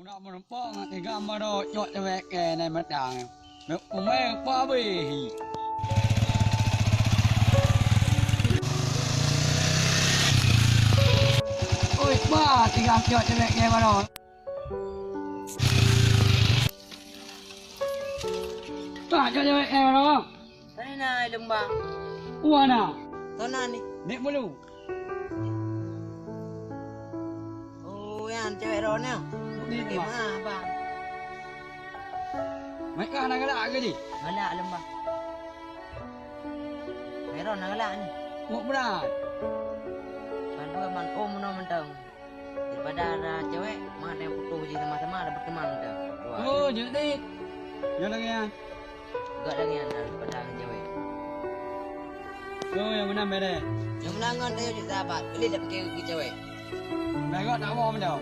Nak menempak dengan tiga mara cok cewek ke nai medang. Mek umeh pa be. Oi, pa tiga cok cewek ke mara. Pa cok cewek ke mara. Tani na lembang. Uana. Tona ni. Nek bulu. Oh, yang cewek Ronel. Ni Gimana, bang? Mek kana galak ke di? Galak lembang. Meron na galak ni. Mok berat. Kalau man mana mentang. Daripada ada cewek, mana yang putus je sama-sama ada berteman dah. Oh, jadi. Ya lagi ya. Gak lagi yang daripada cewek. Oh, yang mana mere? Yang menangan dia jadi sahabat. Beli dah pakai cewek. Mek nak mau menjauh.